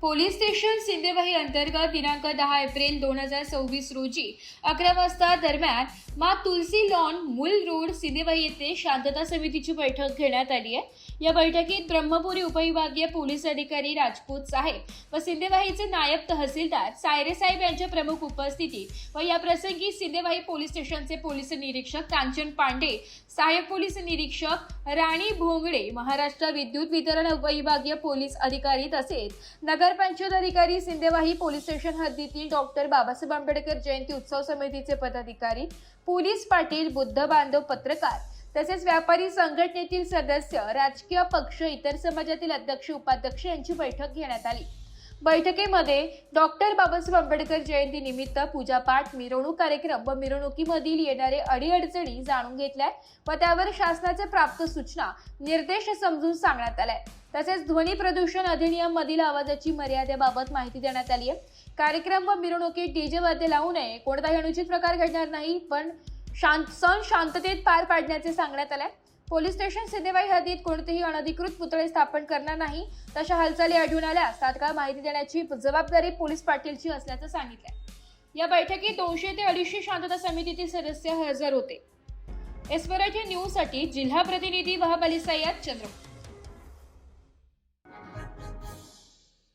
Police station Sindewahi अंतर्गत दिनांक 10 April 2026 रोजी 11 वाजता दरम्यान मा तुलसी लॉन मूल रोड सिंदेवाही येथे शांतता समितीची बैठक घेण्यात आली आहे। या बैठकीत ब्रह्मपुरी उपविभागीय पोलीस अधिकारी राजपूत साहेब व सिंदेवाहीचे नायब तहसीलदार सायरे साहेब यांच्या प्रमुख उपस्थितीत व या प्रसंगी सिंदेवाही पोलीस स्टेशनचे पोलीस निरीक्षक कांचन पांडे, सहाय्यक पोलीस निरीक्षक राणी भोंगडे, महाराष्ट्र विद्युत वितरण उपविभागीय पोलीस अधिकारी तसेच नगरपंचायत अधिकारी, सिंदेवाही पोलीस स्टेशन हद्दीतील डॉक्टर बाबासाहेब आंबेडकर जयंती उत्सव समितीचे पदाधिकारी, पोलीस पाटील, बुद्ध बांधव, पत्रकार तसेच व्यापारी संघटनेतील सदस्य, राजकीय पक्ष, इतर समाजातील अध्यक्ष, उपाध्यक्ष यांची बैठक घेण्यात आली। बैठकीमध्ये डॉक्टर बाबासाहेब आंबेडकर जयंती निमित्त पूजापाठ, मिरवणूक कार्यक्रम व मिरवणुकीमधील येणारे अडीअडचणी जाणून घेतल्या व त्यावर शासनाचे प्राप्त सूचना, निर्देश समजून सांगण्यात आले। तसेच ध्वनी प्रदूषण अधिनियम मधील आवाजाची मर्यादेबाबत माहिती देण्यात आली आहे। कार्यक्रम व मिरवणुकीत डीजे वाद्य लावू नये, कोणताही अनुचित प्रकार घडणार नाही, पण सण शांततेत पार पाडण्याचे सांगण्यात आले। पोलीस स्टेशन सिंदेवाही हद्दीत कोणतेही अनधिकृत पुतळे स्थापन करणार नाही, तशा हालचाली आढळून आल्यास तात्काळ माहिती देण्याची जबाबदारी पोलीस पाटीलची असल्याचं सांगितलंय। या बैठकीत 200 ते 250 शांतता समितीतील सदस्य हजर होते। एसवराठी न्यूज साठी जिल्हा प्रतिनिधी वहाब अली सय्यद, चंद्रपूर।